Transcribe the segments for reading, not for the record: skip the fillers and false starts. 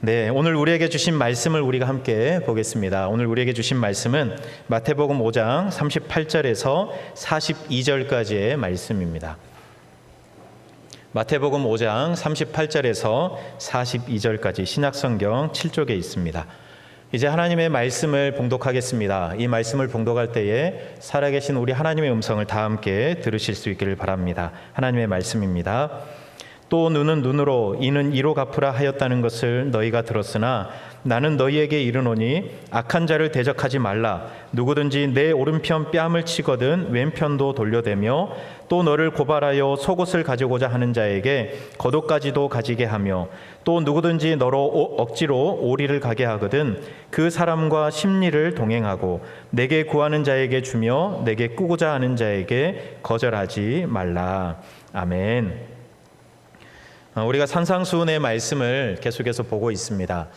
네, 오늘 우리에게 주신 말씀을 우리가 함께 보겠습니다. 오늘 우리에게 주신 말씀은 마태복음 5장 38절에서 42절까지의 말씀입니다. 마태복음 5장 38절에서 42절까지 신약성경 7쪽에 있습니다. 이제 하나님의 말씀을 봉독하겠습니다. 이 말씀을 봉독할 때에 살아계신 우리 하나님의 음성을 다 함께 들으실 수 있기를 바랍니다. 하나님의 말씀입니다. 또 눈은 눈으로 이는 이로 갚으라 하였다는 것을 너희가 들었으나 나는 너희에게 이르노니 악한 자를 대적하지 말라. 누구든지 내 오른편 뺨을 치거든 왼편도 돌려대며 또 너를 고발하여 속옷을 가지고자 하는 자에게 겉옷까지도 가지게 하며 또 누구든지 너로 억지로 오리를 가게 하거든 그 사람과 심리를 동행하고 내게 구하는 자에게 주며 내게 꾸고자 하는 자에게 거절하지 말라. 아멘. 우리가 산상수훈의 말씀을 계속해서 보고 있습니다.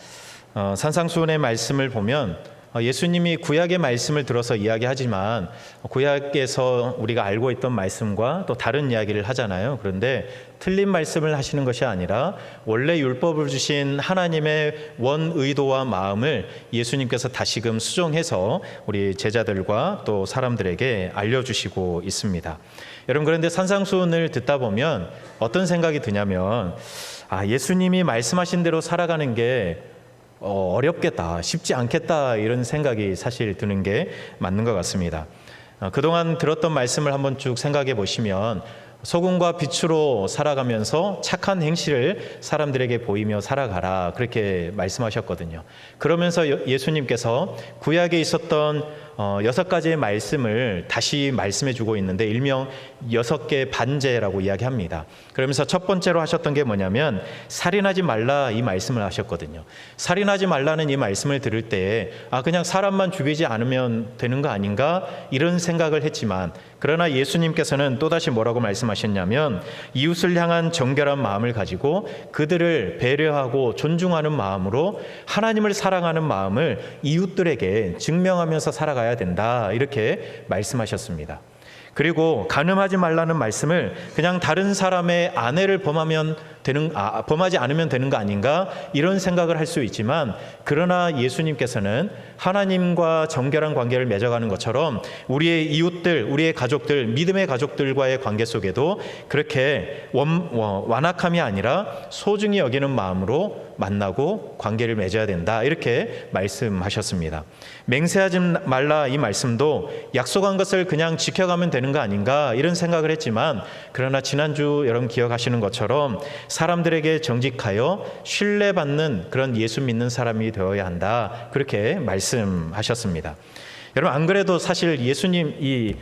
산상수훈의 말씀을 보면 예수님이 구약의 말씀을 들어서 이야기하지만 구약에서 우리가 알고 있던 말씀과 또 다른 이야기를 하잖아요. 그런데 틀린 말씀을 하시는 것이 아니라 원래 율법을 주신 하나님의 원 의도와 마음을 예수님께서 다시금 수정해서 우리 제자들과 또 사람들에게 알려주시고 있습니다. 여러분, 그런데 산상수훈을 듣다 보면 어떤 생각이 드냐면 예수님이 말씀하신 대로 살아가는 게 어렵겠다, 쉽지 않겠다, 이런 생각이 사실 드는 게 맞는 것 같습니다. 그동안 들었던 말씀을 한번 쭉 생각해 보시면 소금과 빛으로 살아가면서 착한 행실을 사람들에게 보이며 살아가라, 그렇게 말씀하셨거든요. 그러면서 예수님께서 구약에 있었던 6가지의 말씀을 다시 말씀해 주고 있는데 일명 6개 반제라고 이야기합니다. 그러면서 첫 번째로 하셨던 게 뭐냐면 살인하지 말라, 이 말씀을 하셨거든요. 살인하지 말라는 이 말씀을 들을 때 그냥 사람만 죽이지 않으면 되는 거 아닌가, 이런 생각을 했지만 그러나 예수님께서는 또다시 뭐라고 말씀하셨냐면 이웃을 향한 정결한 마음을 가지고 그들을 배려하고 존중하는 마음으로 하나님을 사랑하는 마음을 이웃들에게 증명하면서 살아가야 된다, 이렇게 말씀하셨습니다. 그리고 간음하지 말라는 말씀을 그냥 다른 사람의 아내를 범하지 않으면 되는 거 아닌가, 이런 생각을 할 수 있지만 그러나 예수님께서는 하나님과 정결한 관계를 맺어가는 것처럼 우리의 이웃들, 우리의 가족들, 믿음의 가족들과의 관계 속에도 그렇게 완악함이 아니라 소중히 여기는 마음으로 만나고 관계를 맺어야 된다, 이렇게 말씀하셨습니다. 맹세하지 말라, 이 말씀도 약속한 것을 그냥 지켜가면 되는 거 아닌가, 이런 생각을 했지만 그러나 지난주 여러분 기억하시는 것처럼 사람들에게 정직하여 신뢰받는 그런 예수 믿는 사람이 되어야 한다, 그렇게 말씀하셨습니다. 여러분, 안 그래도 사실 예수님 이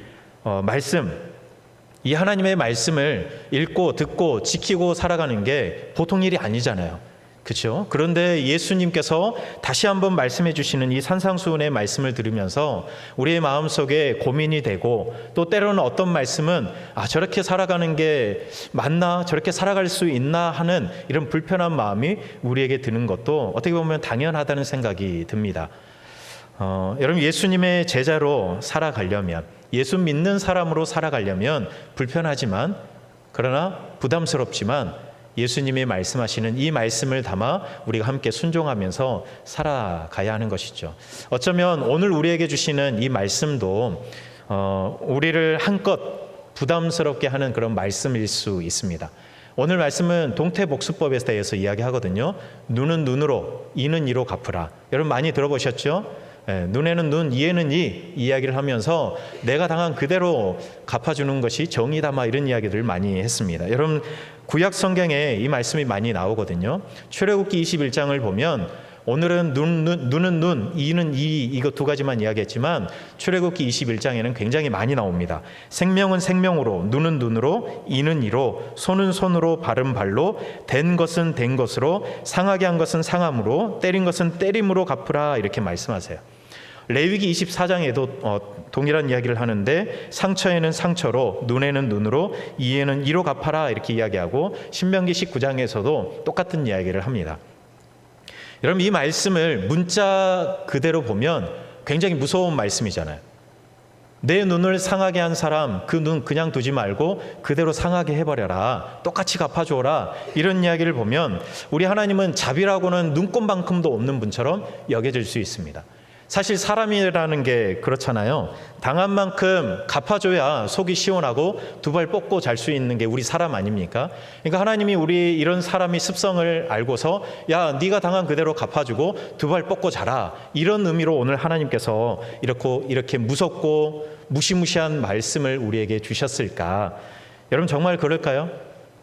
하나님의 말씀을 읽고 듣고 지키고 살아가는 게 보통 일이 아니잖아요. 그렇죠? 그런데 예수님께서 다시 한번 말씀해 주시는 이 산상수훈의 말씀을 들으면서 우리의 마음속에 고민이 되고 또 때로는 어떤 말씀은 저렇게 살아가는 게 맞나, 저렇게 살아갈 수 있나 하는 이런 불편한 마음이 우리에게 드는 것도 어떻게 보면 당연하다는 생각이 듭니다. 여러분, 예수님의 제자로 살아가려면, 예수 믿는 사람으로 살아가려면 불편하지만 그러나 부담스럽지만 예수님이 말씀하시는 이 말씀을 담아 우리가 함께 순종하면서 살아가야 하는 것이죠. 어쩌면 오늘 우리에게 주시는 이 말씀도 우리를 한껏 부담스럽게 하는 그런 말씀일 수 있습니다. 오늘 말씀은 동태복수법에 대해서 이야기하거든요. 눈은 눈으로, 이는 이로 갚으라. 여러분 많이 들어보셨죠? 눈에는 눈, 이에는 이 이야기를 하면서 내가 당한 그대로 갚아주는 것이 정의다, 이런 이야기들을 많이 했습니다. 여러분, 구약 성경에 이 말씀이 많이 나오거든요. 출애굽기 21장을 보면 오늘은 눈은 눈, 이는 이, 이거 두 가지만 이야기했지만 출애굽기 21장에는 굉장히 많이 나옵니다. 생명은 생명으로, 눈은 눈으로, 이는 이로, 손은 손으로, 발은 발로, 된 것은 된 것으로, 상하게 한 것은 상함으로, 때린 것은 때림으로 갚으라, 이렇게 말씀하세요. 레위기 24장에도 동일한 이야기를 하는데 상처에는 상처로, 눈에는 눈으로, 이에는 이로 갚아라, 이렇게 이야기하고 신명기 19장에서도 똑같은 이야기를 합니다. 여러분, 이 말씀을 문자 그대로 보면 굉장히 무서운 말씀이잖아요. 내 눈을 상하게 한 사람 그 눈 그냥 두지 말고 그대로 상하게 해버려라. 똑같이 갚아줘라. 이런 이야기를 보면 우리 하나님은 자비라고는 눈꼽만큼도 없는 분처럼 여겨질 수 있습니다. 사실 사람이라는 게 그렇잖아요. 당한 만큼 갚아줘야 속이 시원하고 두 발 뻗고 잘 수 있는 게 우리 사람 아닙니까? 그러니까 하나님이 우리 이런 사람의 습성을 알고서 야, 네가 당한 그대로 갚아주고 두 발 뻗고 자라. 이런 의미로 오늘 하나님께서 이렇게 무섭고 무시무시한 말씀을 우리에게 주셨을까? 여러분 정말 그럴까요?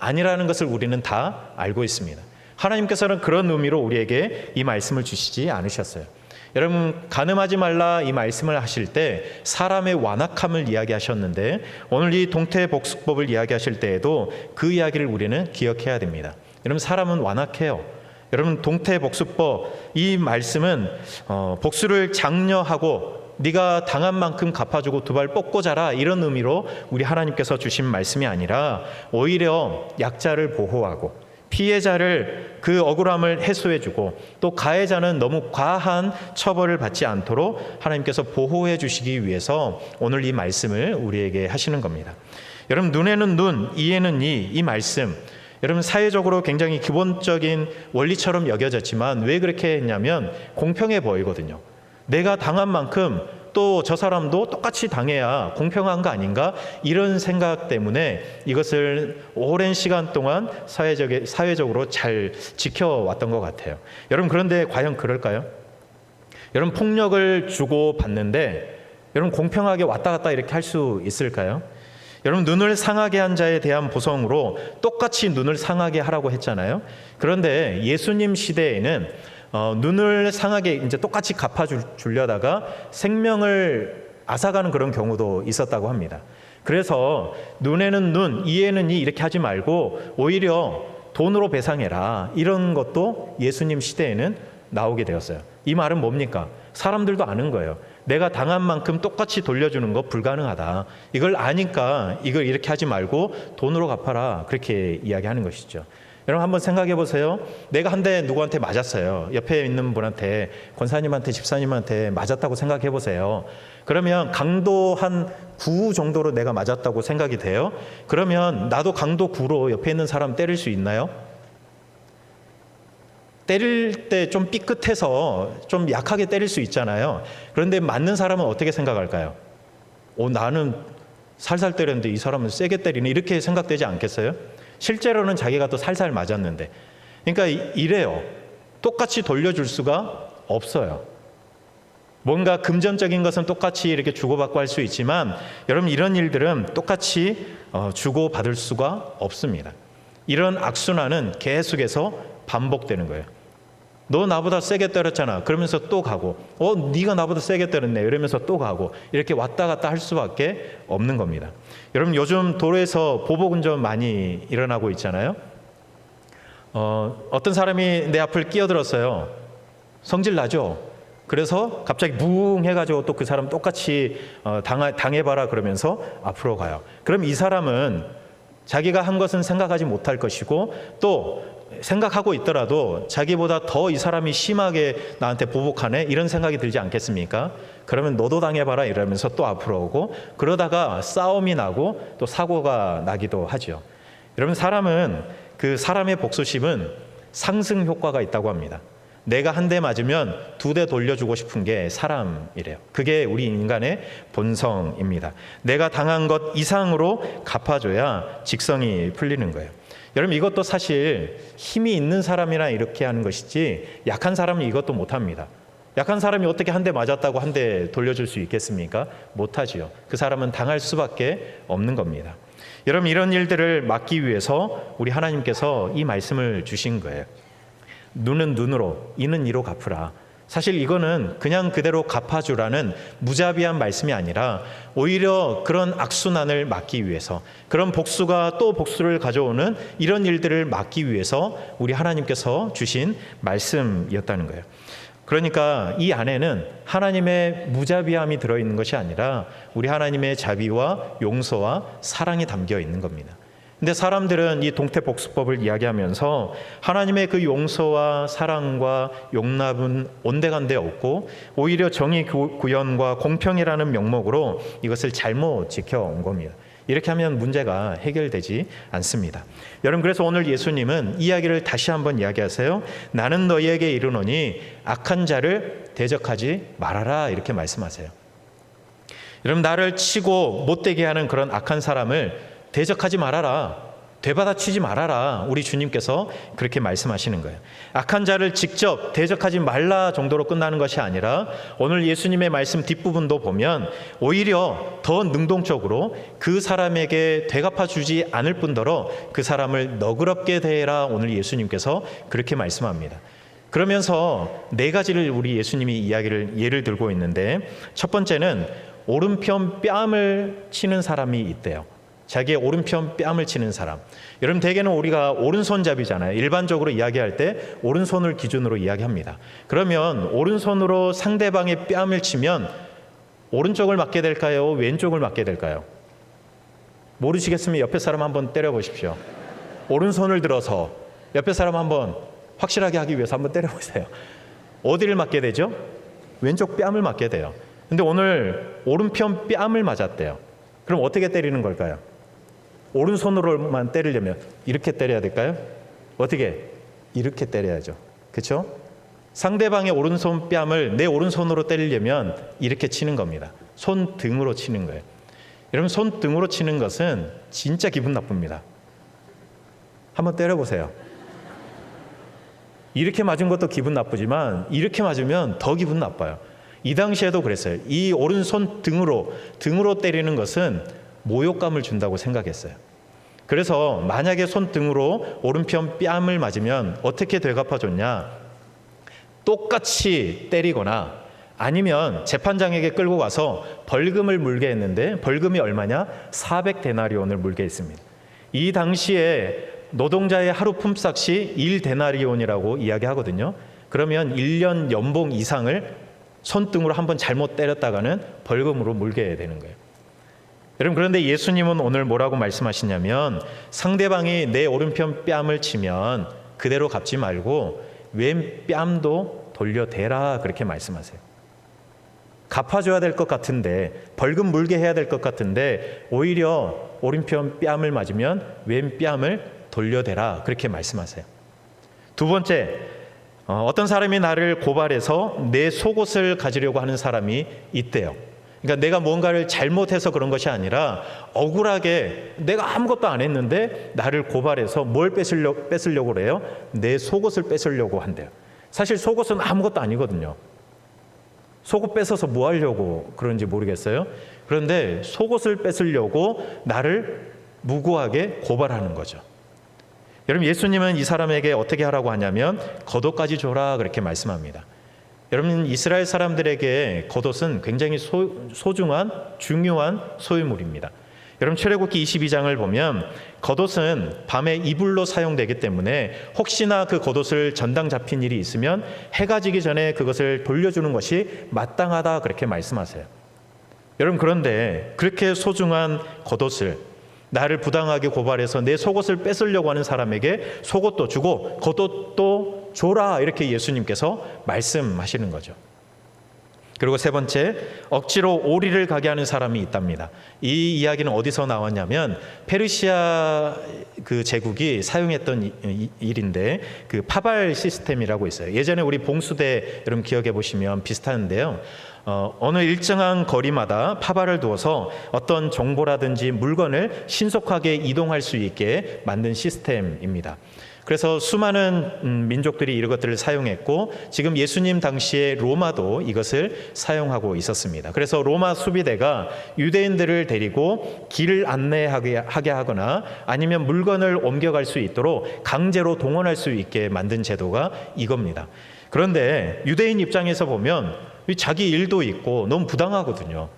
아니라는 것을 우리는 다 알고 있습니다. 하나님께서는 그런 의미로 우리에게 이 말씀을 주시지 않으셨어요. 여러분 간음하지 말라 이 말씀을 하실 때 사람의 완악함을 이야기하셨는데 오늘 이 동태복수법을 이야기하실 때에도 그 이야기를 우리는 기억해야 됩니다. 여러분 사람은 완악해요. 여러분 동태복수법 이 말씀은 복수를 장려하고 네가 당한 만큼 갚아주고 두 발 뻗고 자라 이런 의미로 우리 하나님께서 주신 말씀이 아니라 오히려 약자를 보호하고 피해자를 그 억울함을 해소해주고 또 가해자는 너무 과한 처벌을 받지 않도록 하나님께서 보호해 주시기 위해서 오늘 이 말씀을 우리에게 하시는 겁니다. 여러분 눈에는 눈, 이에는 이 말씀 여러분 사회적으로 굉장히 기본적인 원리처럼 여겨졌지만 왜 그렇게 했냐면 공평해 보이거든요. 내가 당한 만큼 또 저 사람도 똑같이 당해야 공평한 거 아닌가? 이런 생각 때문에 이것을 오랜 시간 동안 사회적으로 잘 지켜왔던 것 같아요. 여러분 그런데 과연 그럴까요? 여러분 폭력을 주고 받는데 여러분 공평하게 왔다 갔다 이렇게 할 수 있을까요? 여러분 눈을 상하게 한 자에 대한 보상으로 똑같이 눈을 상하게 하라고 했잖아요. 그런데 예수님 시대에는 눈을 상하게 이제 똑같이 갚아주려다가 생명을 앗아가는 그런 경우도 있었다고 합니다. 그래서 눈에는 눈, 이에는 이 이렇게 하지 말고 오히려 돈으로 배상해라. 이런 것도 예수님 시대에는 나오게 되었어요. 이 말은 뭡니까? 사람들도 아는 거예요. 내가 당한 만큼 똑같이 돌려주는 거 불가능하다. 이걸 아니까 이걸 이렇게 하지 말고 돈으로 갚아라. 그렇게 이야기하는 것이죠. 여러분 한번 생각해 보세요. 내가 한 대 누구한테 맞았어요. 옆에 있는 분한테 권사님한테 집사님한테 맞았다고 생각해 보세요. 그러면 강도 한 9 정도로 내가 맞았다고 생각이 돼요. 그러면 나도 강도 9로 옆에 있는 사람 때릴 수 있나요? 때릴 때 좀 삐끗해서 좀 약하게 때릴 수 있잖아요. 그런데 맞는 사람은 어떻게 생각할까요? 나는 살살 때렸는데 이 사람은 세게 때리네. 이렇게 생각되지 않겠어요? 실제로는 자기가 또 살살 맞았는데. 그러니까 이래요. 똑같이 돌려줄 수가 없어요. 뭔가 금전적인 것은 똑같이 이렇게 주고받고 할 수 있지만 여러분 이런 일들은 똑같이 주고받을 수가 없습니다. 이런 악순환은 계속해서 반복되는 거예요. 너 나보다 세게 때렸잖아. 그러면서 또 가고 네가 나보다 세게 때렸네. 이러면서 또 가고 이렇게 왔다 갔다 할 수밖에 없는 겁니다. 여러분 요즘 도로에서 보복운전 많이 일어나고 있잖아요. 어떤 사람이 내 앞을 끼어들었어요. 성질 나죠. 그래서 갑자기 뭉 해가지고 또 그 사람 똑같이 당해봐라 그러면서 앞으로 가요. 그럼 이 사람은 자기가 한 것은 생각하지 못할 것이고 또 생각하고 있더라도 자기보다 더 이 사람이 심하게 나한테 보복하네 이런 생각이 들지 않겠습니까? 그러면 너도 당해봐라 이러면서 또 앞으로 오고 그러다가 싸움이 나고 또 사고가 나기도 하죠. 여러분 사람은 그 사람의 복수심은 상승 효과가 있다고 합니다. 내가 한 대 맞으면 2대 돌려주고 싶은 게 사람이래요. 그게 우리 인간의 본성입니다. 내가 당한 것 이상으로 갚아줘야 직성이 풀리는 거예요. 여러분 이것도 사실 힘이 있는 사람이나 이렇게 하는 것이지 약한 사람은 이것도 못합니다. 약한 사람이 어떻게 한 대 맞았다고 한 대 돌려줄 수 있겠습니까? 못하지요. 그 사람은 당할 수밖에 없는 겁니다. 여러분 이런 일들을 막기 위해서 우리 하나님께서 이 말씀을 주신 거예요. 눈은 눈으로, 이는 이로 갚으라. 사실 이거는 그냥 그대로 갚아주라는 무자비한 말씀이 아니라 오히려 그런 악순환을 막기 위해서 그런 복수가 또 복수를 가져오는 이런 일들을 막기 위해서 우리 하나님께서 주신 말씀이었다는 거예요. 그러니까 이 안에는 하나님의 무자비함이 들어있는 것이 아니라 우리 하나님의 자비와 용서와 사랑이 담겨 있는 겁니다. 근데 사람들은 이 동태복수법을 이야기하면서 하나님의 그 용서와 사랑과 용납은 온데간데 없고 오히려 정의 구현과 공평이라는 명목으로 이것을 잘못 지켜온 겁니다. 이렇게 하면 문제가 해결되지 않습니다. 여러분, 그래서 오늘 예수님은 이야기를 다시 한번 이야기하세요. 나는 너희에게 이르노니 악한 자를 대적하지 말아라, 이렇게 말씀하세요. 여러분, 나를 치고 못되게 하는 그런 악한 사람을 대적하지 말아라, 되받아치지 말아라, 우리 주님께서 그렇게 말씀하시는 거예요. 악한 자를 직접 대적하지 말라 정도로 끝나는 것이 아니라 오늘 예수님의 말씀 뒷부분도 보면 오히려 더 능동적으로 그 사람에게 되갚아 주지 않을 뿐더러 그 사람을 너그럽게 대해라, 오늘 예수님께서 그렇게 말씀합니다. 그러면서 네 가지를 우리 예수님이 예를 들고 있는데, 첫 번째는 오른편 뺨을 치는 사람이 있대요. 자기의 오른편 뺨을 치는 사람. 여러분, 대개는 우리가 오른손잡이잖아요. 일반적으로 이야기할 때 오른손을 기준으로 이야기합니다. 그러면 오른손으로 상대방의 뺨을 치면 오른쪽을 맞게 될까요? 왼쪽을 맞게 될까요? 모르시겠으면 옆에 사람 한번 때려보십시오. 오른손을 들어서 옆에 사람 한번 확실하게 하기 위해서 한번 때려보세요. 어디를 맞게 되죠? 왼쪽 뺨을 맞게 돼요. 근데 오늘 오른편 뺨을 맞았대요. 그럼 어떻게 때리는 걸까요? 오른손으로만 때리려면 이렇게 때려야 될까요? 어떻게? 이렇게 때려야죠. 그렇죠? 상대방의 오른손 뺨을 내 오른손으로 때리려면 이렇게 치는 겁니다. 손등으로 치는 거예요. 여러분, 손등으로 치는 것은 진짜 기분 나쁩니다. 한번 때려보세요. 이렇게 맞은 것도 기분 나쁘지만 이렇게 맞으면 더 기분 나빠요. 이 당시에도 그랬어요. 이 오른손 등으로 때리는 것은 모욕감을 준다고 생각했어요. 그래서 만약에 손등으로 오른편 뺨을 맞으면 어떻게 되갚아줬냐? 똑같이 때리거나 아니면 재판장에게 끌고 가서 벌금을 물게 했는데, 벌금이 얼마냐? 400데나리온을 물게 했습니다. 이 당시에 노동자의 하루 품삯이 1데나리온이라고 이야기하거든요. 그러면 1년 연봉 이상을 손등으로 한번 잘못 때렸다가는 벌금으로 물게 되는 거예요. 여러분, 그런데 예수님은 오늘 뭐라고 말씀하시냐면 상대방이 내 오른편 뺨을 치면 그대로 갚지 말고 왼 뺨도 돌려대라, 그렇게 말씀하세요. 갚아줘야 될 것 같은데, 벌금 물게 해야 될 것 같은데 오히려 오른편 뺨을 맞으면 왼 뺨을 돌려대라, 그렇게 말씀하세요. 두 번째, 어떤 사람이 나를 고발해서 내 속옷을 가지려고 하는 사람이 있대요. 그러니까 내가 뭔가를 잘못해서 그런 것이 아니라 억울하게 내가 아무것도 안 했는데 나를 고발해서 뭘 뺏으려고 그래요? 내 속옷을 뺏으려고 한대요. 사실 속옷은 아무것도 아니거든요. 속옷 뺏어서 뭐 하려고 그런지 모르겠어요. 그런데 속옷을 뺏으려고 나를 무고하게 고발하는 거죠. 여러분, 예수님은 이 사람에게 어떻게 하라고 하냐면 겉옷까지 줘라, 그렇게 말씀합니다. 여러분, 이스라엘 사람들에게 겉옷은 굉장히 소중한 중요한 소유물입니다. 여러분, 출애굽기 22장을 보면 겉옷은 밤에 이불로 사용되기 때문에 혹시나 그 겉옷을 전당 잡힌 일이 있으면 해가 지기 전에 그것을 돌려주는 것이 마땅하다, 그렇게 말씀하세요. 여러분, 그런데 그렇게 소중한 겉옷을 나를 부당하게 고발해서 내 속옷을 뺏으려고 하는 사람에게 속옷도 주고 겉옷도 줘라, 이렇게 예수님께서 말씀하시는 거죠. 그리고 세 번째, 억지로 오리를 가게 하는 사람이 있답니다. 이 이야기는 어디서 나왔냐면 페르시아 그 제국이 사용했던 일인데, 그 파발 시스템이라고 있어요. 예전에 우리 봉수대 여러분 기억해 보시면 비슷한데요. 어느 일정한 거리마다 파발을 두어서 어떤 정보라든지 물건을 신속하게 이동할 수 있게 만든 시스템입니다. 그래서 수많은 민족들이 이것들을 사용했고, 지금 예수님 당시에 로마도 이것을 사용하고 있었습니다. 그래서 로마 수비대가 유대인들을 데리고 길을 안내하게 하거나 아니면 물건을 옮겨갈 수 있도록 강제로 동원할 수 있게 만든 제도가 이겁니다. 그런데 유대인 입장에서 보면 자기 일도 있고 너무 부당하거든요.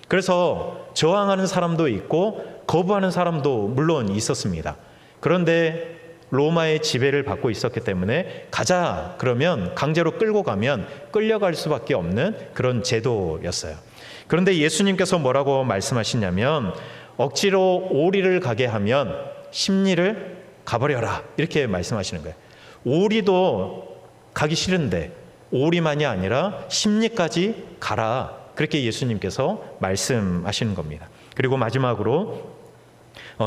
그래서 저항하는 사람도 있고 거부하는 사람도 물론 있었습니다. 그런데 로마의 지배를 받고 있었기 때문에 가자 그러면 강제로 끌고 가면 끌려갈 수밖에 없는 그런 제도였어요. 그런데 예수님께서 뭐라고 말씀하시냐면 억지로 오리를 가게 하면 심리를 가버려라 이렇게 말씀하시는 거예요. 오리도 가기 싫은데 오리만이 아니라 심리까지 가라 그렇게 예수님께서 말씀하시는 겁니다. 그리고 마지막으로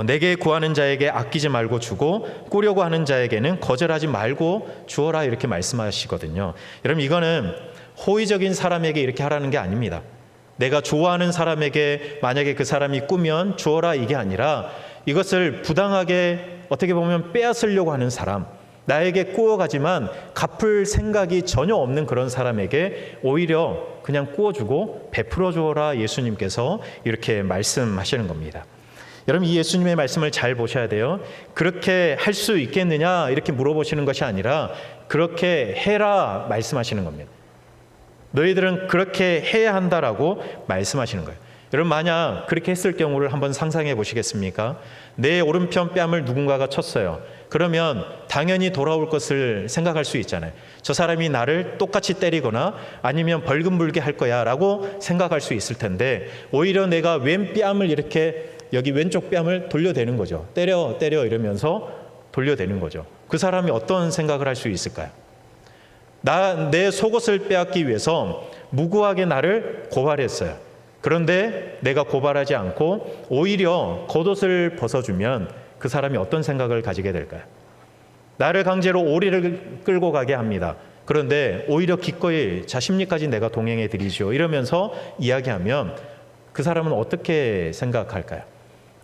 내게 구하는 자에게 아끼지 말고 주고 꾸려고 하는 자에게는 거절하지 말고 주어라 이렇게 말씀하시거든요. 여러분 이거는 호의적인 사람에게 이렇게 하라는 게 아닙니다. 내가 좋아하는 사람에게 만약에 그 사람이 꾸면 주어라 이게 아니라 이것을 부당하게 어떻게 보면 빼앗으려고 하는 사람, 나에게 꾸어가지만 갚을 생각이 전혀 없는 그런 사람에게 오히려 그냥 꾸어주고 베풀어 주어라 예수님께서 이렇게 말씀하시는 겁니다. 여러분 이 예수님의 말씀을 잘 보셔야 돼요. 그렇게 할 수 있겠느냐 이렇게 물어보시는 것이 아니라 그렇게 해라 말씀하시는 겁니다. 너희들은 그렇게 해야 한다라고 말씀하시는 거예요. 여러분 만약 그렇게 했을 경우를 한번 상상해 보시겠습니까? 내 오른편 뺨을 누군가가 쳤어요. 그러면 당연히 돌아올 것을 생각할 수 있잖아요. 저 사람이 나를 똑같이 때리거나 아니면 벌금 물게 할 거야 라고 생각할 수 있을 텐데 오히려 내가 왼 뺨을 이렇게 여기 왼쪽 뺨을 돌려대는 거죠. 때려 이러면서 돌려대는 거죠. 그 사람이 어떤 생각을 할 수 있을까요? 내 속옷을 빼앗기 위해서 무고하게 나를 고발했어요. 그런데 내가 고발하지 않고 오히려 겉옷을 벗어주면 그 사람이 어떤 생각을 가지게 될까요? 나를 강제로 오리를 끌고 가게 합니다. 그런데 오히려 기꺼이 자 심리까지 내가 동행해 드리죠 이러면서 이야기하면 그 사람은 어떻게 생각할까요?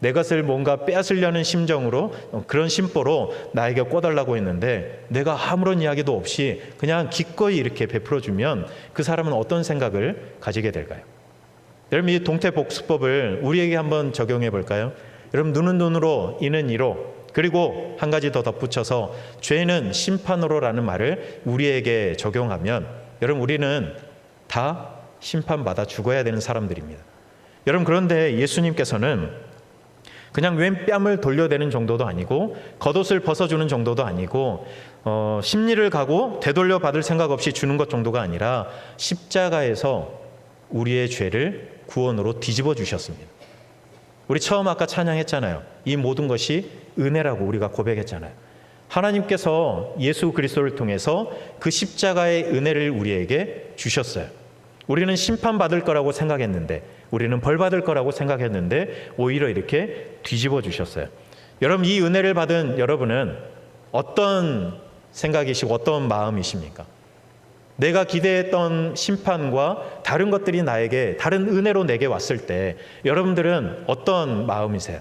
내 것을 뭔가 빼앗으려는 심정으로 그런 심보로 나에게 꿔달라고 했는데 내가 아무런 이야기도 없이 그냥 기꺼이 이렇게 베풀어주면 그 사람은 어떤 생각을 가지게 될까요? 여러분 이 동태복수법을 우리에게 한번 적용해 볼까요? 여러분 눈은 눈으로 이는 이로 그리고 한 가지 더 덧붙여서 죄는 심판으로라는 말을 우리에게 적용하면 여러분 우리는 다 심판받아 죽어야 되는 사람들입니다. 여러분 그런데 예수님께서는 그냥 왼 뺨을 돌려대는 정도도 아니고 겉옷을 벗어주는 정도도 아니고 심리를 가고 되돌려 받을 생각 없이 주는 것 정도가 아니라 십자가에서 우리의 죄를 구원으로 뒤집어 주셨습니다. 우리 처음 아까 찬양했잖아요. 이 모든 것이 은혜라고 우리가 고백했잖아요. 하나님께서 예수 그리스도를 통해서 그 십자가의 은혜를 우리에게 주셨어요. 우리는 심판받을 거라고 생각했는데 우리는 벌받을 거라고 생각했는데 오히려 이렇게 뒤집어 주셨어요. 여러분 이 은혜를 받은 여러분은 어떤 생각이시고 어떤 마음이십니까? 내가 기대했던 심판과 다른 것들이 나에게 다른 은혜로 내게 왔을 때 여러분들은 어떤 마음이세요?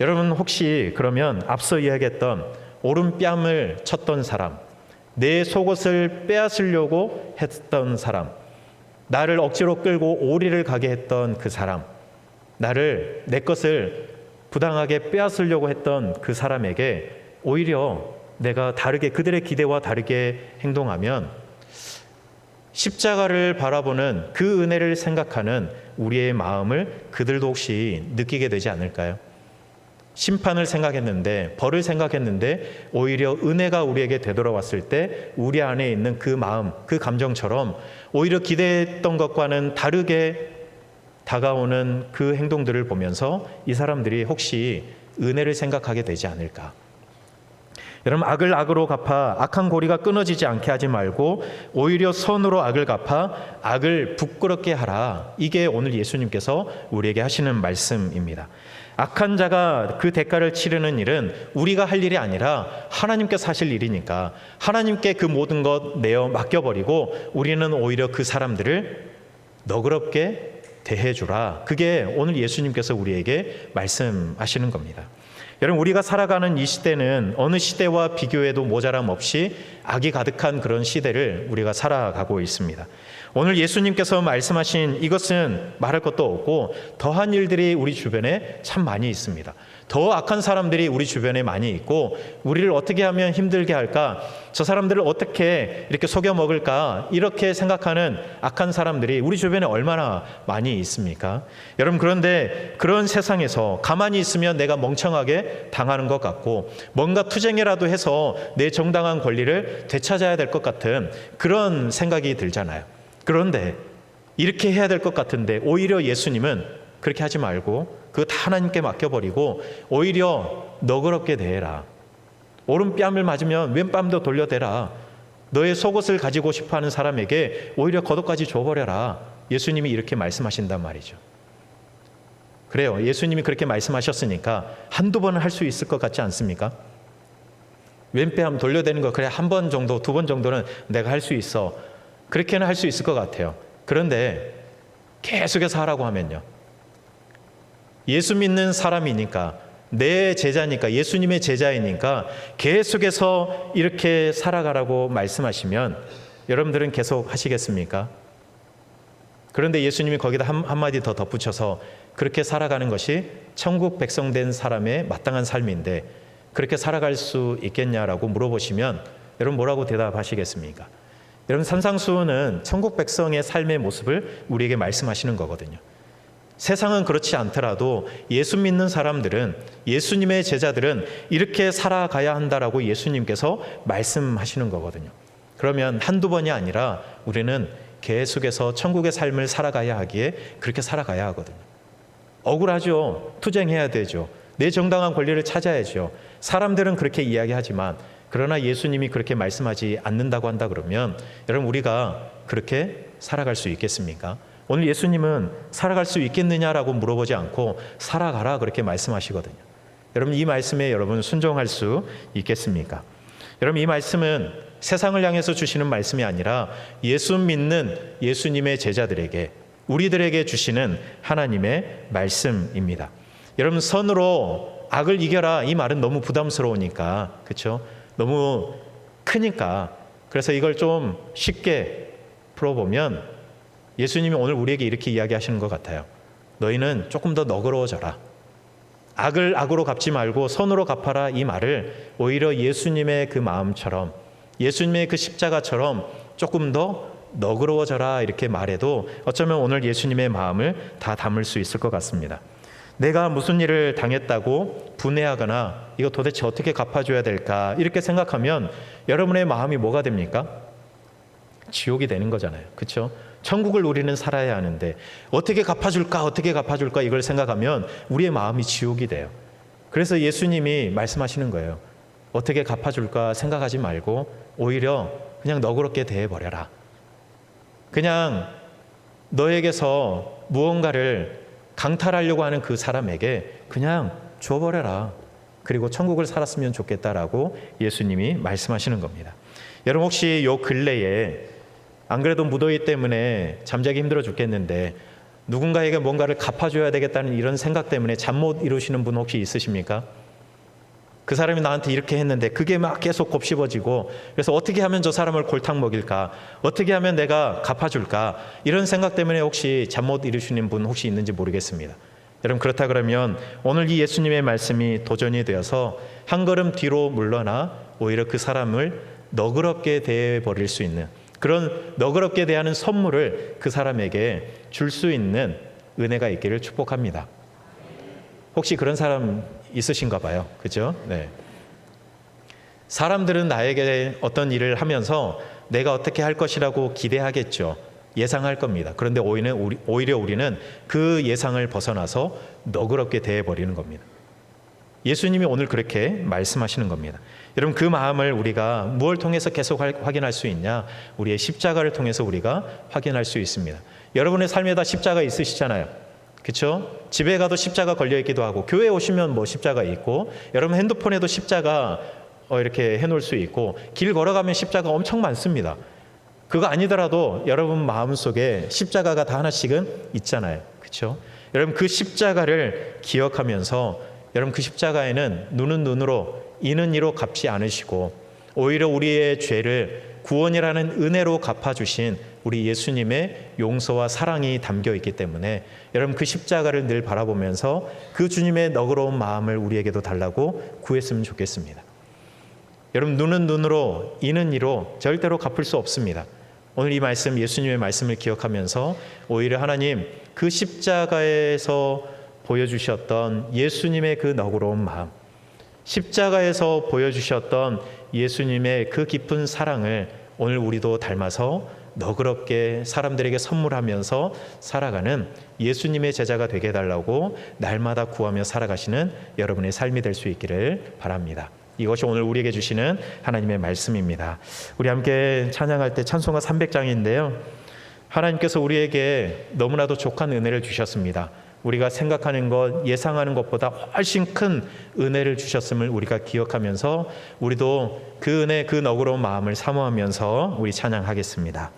여러분 혹시 그러면 앞서 이야기했던 오른뺨을 쳤던 사람, 내 속옷을 빼앗으려고 했던 사람, 나를 억지로 끌고 오리를 가게 했던 그 사람, 나를 내 것을 부당하게 빼앗으려고 했던 그 사람에게 오히려 내가 다르게 그들의 기대와 다르게 행동하면 십자가를 바라보는 그 은혜를 생각하는 우리의 마음을 그들도 혹시 느끼게 되지 않을까요? 심판을 생각했는데 벌을 생각했는데 오히려 은혜가 우리에게 되돌아왔을 때 우리 안에 있는 그 마음, 그 감정처럼 오히려 기대했던 것과는 다르게 다가오는 그 행동들을 보면서 이 사람들이 혹시 은혜를 생각하게 되지 않을까? 여러분 악을 악으로 갚아 악한 고리가 끊어지지 않게 하지 말고 오히려 선으로 악을 갚아 악을 부끄럽게 하라. 이게 오늘 예수님께서 우리에게 하시는 말씀입니다. 악한 자가 그 대가를 치르는 일은 우리가 할 일이 아니라 하나님께서 하실 일이니까 하나님께 그 모든 것 내어 맡겨버리고 우리는 오히려 그 사람들을 너그럽게 대해주라. 그게 오늘 예수님께서 우리에게 말씀하시는 겁니다. 여러분 우리가 살아가는 이 시대는 어느 시대와 비교해도 모자람 없이 악이 가득한 그런 시대를 우리가 살아가고 있습니다. 오늘 예수님께서 말씀하신 이것은 말할 것도 없고 더한 일들이 우리 주변에 참 많이 있습니다. 더 악한 사람들이 우리 주변에 많이 있고 우리를 어떻게 하면 힘들게 할까? 저 사람들을 어떻게 이렇게 속여 먹을까? 이렇게 생각하는 악한 사람들이 우리 주변에 얼마나 많이 있습니까? 여러분 그런데 그런 세상에서 가만히 있으면 내가 멍청하게 당하는 것 같고 뭔가 투쟁이라도 해서 내 정당한 권리를 되찾아야 될 것 같은 그런 생각이 들잖아요. 그런데 이렇게 해야 될 것 같은데 오히려 예수님은 그렇게 하지 말고 그거 다 하나님께 맡겨버리고 오히려 너그럽게 대해라. 오른뺨을 맞으면 왼뺨도 돌려대라. 너의 속옷을 가지고 싶어하는 사람에게 오히려 겉옷까지 줘버려라. 예수님이 이렇게 말씀하신단 말이죠. 그래요. 예수님이 그렇게 말씀하셨으니까 한두 번은 할 수 있을 것 같지 않습니까? 왼뺨 돌려대는 거 그래 한 번 정도, 두 번 정도는 내가 할 수 있어. 그렇게는 할 수 있을 것 같아요. 그런데 계속해서 하라고 하면요. 예수 믿는 사람이니까, 내 제자니까, 예수님의 제자이니까 계속해서 이렇게 살아가라고 말씀하시면 여러분들은 계속 하시겠습니까? 그런데 예수님이 거기다 한마디 더 덧붙여서 그렇게 살아가는 것이 천국 백성 된 사람의 마땅한 삶인데 그렇게 살아갈 수 있겠냐라고 물어보시면 여러분 뭐라고 대답하시겠습니까? 여러분 산상수훈은 천국 백성의 삶의 모습을 우리에게 말씀하시는 거거든요. 세상은 그렇지 않더라도 예수 믿는 사람들은, 예수님의 제자들은 이렇게 살아가야 한다라고 예수님께서 말씀하시는 거거든요. 그러면 한두 번이 아니라 우리는 계속해서 천국의 삶을 살아가야 하기에 그렇게 살아가야 하거든요. 억울하죠. 투쟁해야 되죠. 내 정당한 권리를 찾아야죠. 사람들은 그렇게 이야기하지만 그러나 예수님이 그렇게 말씀하지 않는다고 한다 그러면 여러분 우리가 그렇게 살아갈 수 있겠습니까? 오늘 예수님은 살아갈 수 있겠느냐라고 물어보지 않고 살아가라 그렇게 말씀하시거든요. 여러분 이 말씀에 여러분 순종할 수 있겠습니까? 여러분 이 말씀은 세상을 향해서 주시는 말씀이 아니라 예수 믿는 예수님의 제자들에게, 우리들에게 주시는 하나님의 말씀입니다. 여러분 선으로 악을 이겨라 이 말은 너무 부담스러우니까, 그렇죠? 너무 크니까 그래서 이걸 좀 쉽게 풀어보면 예수님이 오늘 우리에게 이렇게 이야기하시는 것 같아요. 너희는 조금 더 너그러워져라. 악을 악으로 갚지 말고 선으로 갚아라 이 말을 오히려 예수님의 그 마음처럼, 예수님의 그 십자가처럼 조금 더 너그러워져라 이렇게 말해도 어쩌면 오늘 예수님의 마음을 다 담을 수 있을 것 같습니다. 내가 무슨 일을 당했다고 분해하거나 이거 도대체 어떻게 갚아줘야 될까 이렇게 생각하면 여러분의 마음이 뭐가 됩니까? 지옥이 되는 거잖아요. 그렇죠? 천국을 우리는 살아야 하는데 어떻게 갚아줄까 이걸 생각하면 우리의 마음이 지옥이 돼요. 그래서 예수님이 말씀하시는 거예요. 어떻게 갚아줄까 생각하지 말고 오히려 그냥 너그럽게 대해버려라. 그냥 너에게서 무언가를 강탈하려고 하는 그 사람에게 그냥 줘버려라. 그리고 천국을 살았으면 좋겠다라고 예수님이 말씀하시는 겁니다. 여러분 혹시 요 근래에 안 그래도 무더위 때문에 잠자기 힘들어 죽겠는데 누군가에게 뭔가를 갚아줘야 되겠다는 이런 생각 때문에 잠 못 이루시는 분 혹시 있으십니까? 그 사람이 나한테 이렇게 했는데 그게 막 계속 곱씹어지고 그래서 어떻게 하면 저 사람을 골탕 먹일까? 어떻게 하면 내가 갚아줄까? 이런 생각 때문에 혹시 잠 못 이루시는 분 혹시 있는지 모르겠습니다. 여러분 그렇다 그러면 오늘 이 예수님의 말씀이 도전이 되어서 한 걸음 뒤로 물러나 오히려 그 사람을 너그럽게 대해버릴 수 있는 그런 너그럽게 대하는 선물을 그 사람에게 줄 수 있는 은혜가 있기를 축복합니다. 혹시 그런 사람 있으신가 봐요. 그죠? 네. 사람들은 나에게 어떤 일을 하면서 내가 어떻게 할 것이라고 기대하겠죠. 예상할 겁니다. 그런데 오히려 우리는 그 예상을 벗어나서 너그럽게 대해버리는 겁니다. 예수님이 오늘 그렇게 말씀하시는 겁니다. 여러분 그 마음을 우리가 무엇을 통해서 계속 확인할 수 있냐? 우리의 십자가를 통해서 우리가 확인할 수 있습니다. 여러분의 삶에다 십자가 있으시잖아요. 그렇죠? 집에 가도 십자가 걸려있기도 하고 교회에 오시면 뭐 십자가 있고 여러분 핸드폰에도 십자가 이렇게 해놓을 수 있고 길 걸어가면 십자가 엄청 많습니다. 그거 아니더라도 여러분 마음속에 십자가가 다 하나씩은 있잖아요. 그렇죠? 여러분 그 십자가를 기억하면서 여러분 그 십자가에는 눈은 눈으로 이는 이로 갚지 않으시고 오히려 우리의 죄를 구원이라는 은혜로 갚아주신 우리 예수님의 용서와 사랑이 담겨 있기 때문에 여러분 그 십자가를 늘 바라보면서 그 주님의 너그러운 마음을 우리에게도 달라고 구했으면 좋겠습니다. 여러분 눈은 눈으로 이는 이로 절대로 갚을 수 없습니다. 오늘 이 말씀 예수님의 말씀을 기억하면서 오히려 하나님 그 십자가에서 보여주셨던 예수님의 그 너그러운 마음, 십자가에서 보여주셨던 예수님의 그 깊은 사랑을 오늘 우리도 닮아서 너그럽게 사람들에게 선물하면서 살아가는 예수님의 제자가 되게 해달라고 날마다 구하며 살아가시는 여러분의 삶이 될 수 있기를 바랍니다. 이것이 오늘 우리에게 주시는 하나님의 말씀입니다. 우리 함께 찬양할 때 찬송가 300장인데요. 하나님께서 우리에게 너무나도 족한 은혜를 주셨습니다. 우리가 생각하는 것, 예상하는 것보다 훨씬 큰 은혜를 주셨음을 우리가 기억하면서 우리도 그 은혜, 그 너그러운 마음을 사모하면서 우리 찬양하겠습니다.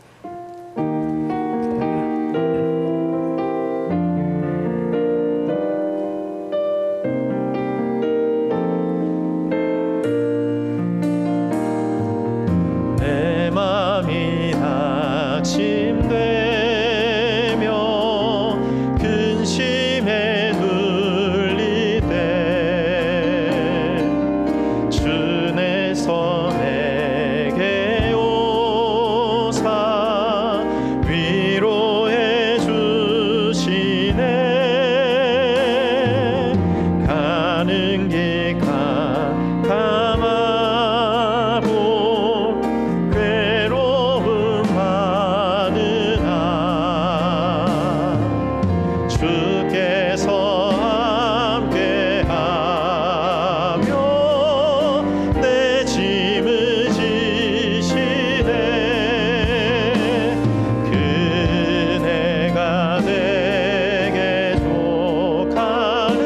내 마음이 낙심되며 근심에 눌릴 때 주께서 내게 오사 위로해 주시네. 가는 길 캄캄하고 괴로움 많으나 주께서 함께하며 내 짐을 지시네. 그네가 내게 족하네.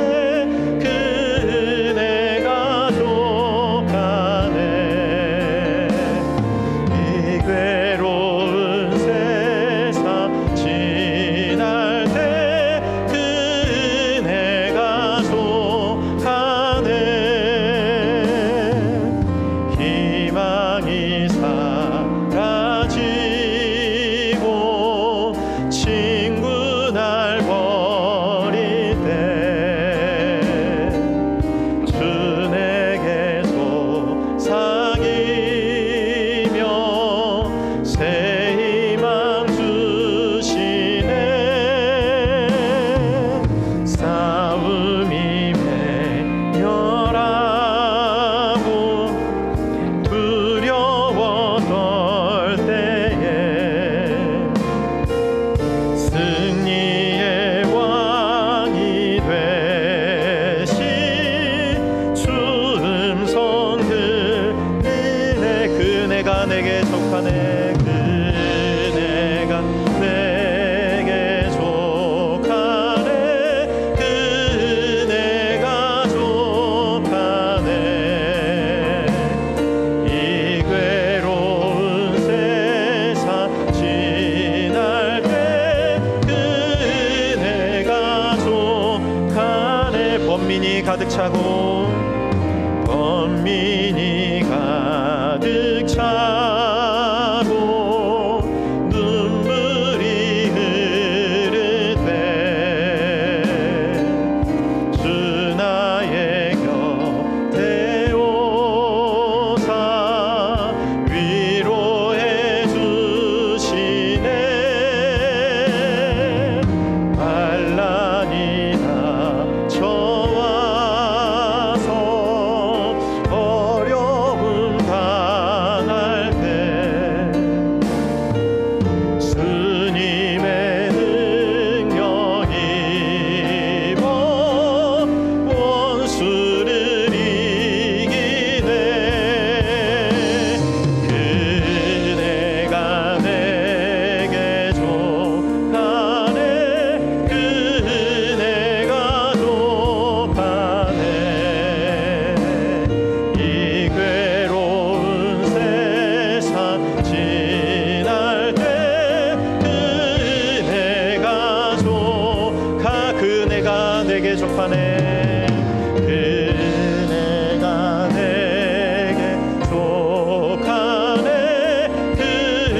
그네가 족하네. 이 괴로운 세상 지날 때 그네가 족하네. 희망이 사라지고 친구 날 버릴 때 주 내게 속삭이며 새 희망 주시네. 싸움이 맹렬하고 두려워 떨 때에 승리의 왕이 되신 주 음성 들리네. 그네가 내게 족하네. 그네가 내게 족하네. 그네가 족하네. 이 괴로운 세상 지날 때 그네가 족하네. 번민이 가득 차고 번민이 가득 차고 눈물이 흐를 때 주 나의 곁에 오사 위로해 주시네. 반란이 닥쳐와서 어려움 당할 때 주님의 능력 입어 원수를 이기네. 그네가 내게 족하네. 그네가 족하네. 이 괴로운 세상 지날 때 그네가 그네가 내게 족하네. 그네가 내게 족하네.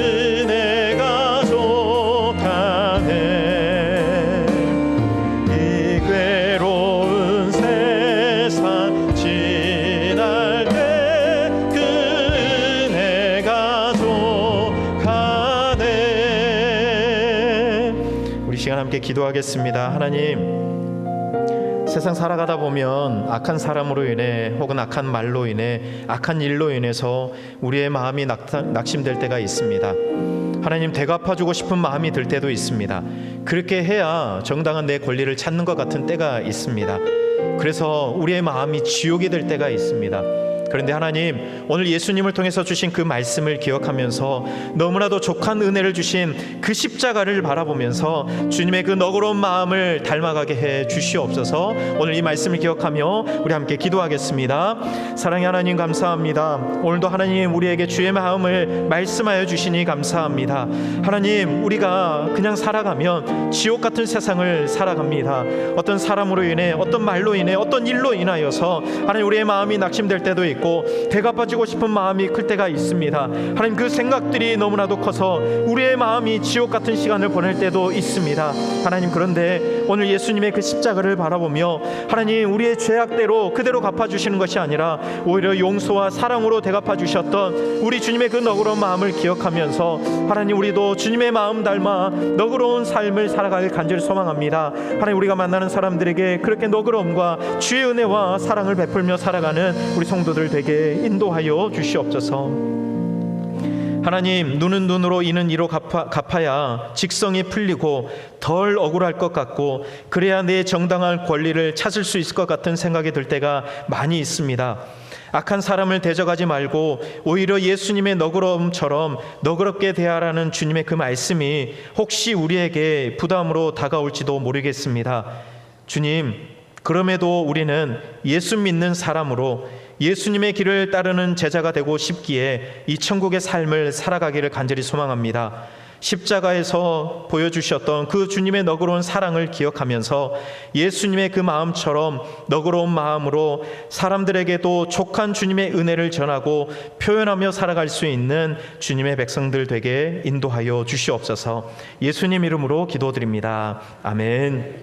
그네가 족하네. 이 괴로운 세상 지날 때 그네가 족하네. 우리 시간 함께 기도하겠습니다. 하나님, 세상 살아가다 보면 악한 사람으로 인해 혹은 악한 말로 인해 악한 일로 인해서 우리의 마음이 낙심될 때가 있습니다. 하나님 대갚아주고 싶은 마음이 들 때도 있습니다. 그렇게 해야 정당한 내 권리를 찾는 것 같은 때가 있습니다. 그래서 우리의 마음이 지옥이 될 때가 있습니다. 그런데 하나님, 오늘 예수님을 통해서 주신 그 말씀을 기억하면서 너무나도 족한 은혜를 주신 그 십자가를 바라보면서 주님의 그 너그러운 마음을 닮아가게 해 주시옵소서. 오늘 이 말씀을 기억하며 우리 함께 기도하겠습니다. 사랑의 하나님, 감사합니다. 오늘도 하나님 우리에게 주의 마음을 말씀하여 주시니 감사합니다. 하나님, 우리가 그냥 살아가면 지옥 같은 세상을 살아갑니다. 어떤 사람으로 인해, 어떤 말로 인해, 어떤 일로 인하여서 하나님 우리의 마음이 낙심될 때도 있고 대갚아주고 싶은 마음이 클 때가 있습니다. 하나님, 그 생각들이 너무나도 커서 우리의 마음이 지옥 같은 시간을 보낼 때도 있습니다. 하나님, 그런데 오늘 예수님의 그 십자가를 바라보며 하나님 우리의 죄악대로 그대로 갚아주시는 것이 아니라 오히려 용서와 사랑으로 대갚아주셨던 우리 주님의 그 너그러운 마음을 기억하면서 하나님 우리도 주님의 마음 닮아 너그러운 삶을 살아가길 간절히 소망합니다. 하나님, 우리가 만나는 사람들에게 그렇게 너그러움과 주의 은혜와 사랑을 베풀며 살아가는 우리 성도들 되게 인도하여 주시옵소서. 하나님, 눈은 눈으로 이는 이로 갚아야 직성이 풀리고 덜 억울할 것 같고 그래야 내 정당한 권리를 찾을 수 있을 것 같은 생각이 들 때가 많이 있습니다. 악한 사람을 대적하지 말고 오히려 예수님의 너그러움처럼 너그럽게 대하라는 주님의 그 말씀이 혹시 우리에게 부담으로 다가올지도 모르겠습니다. 주님, 그럼에도 우리는 예수 믿는 사람으로 예수님의 길을 따르는 제자가 되고 싶기에 이 천국의 삶을 살아가기를 간절히 소망합니다. 십자가에서 보여주셨던 그 주님의 너그러운 사랑을 기억하면서 예수님의 그 마음처럼 너그러운 마음으로 사람들에게도 족한 주님의 은혜를 전하고 표현하며 살아갈 수 있는 주님의 백성들 되게 인도하여 주시옵소서. 예수님 이름으로 기도드립니다. 아멘.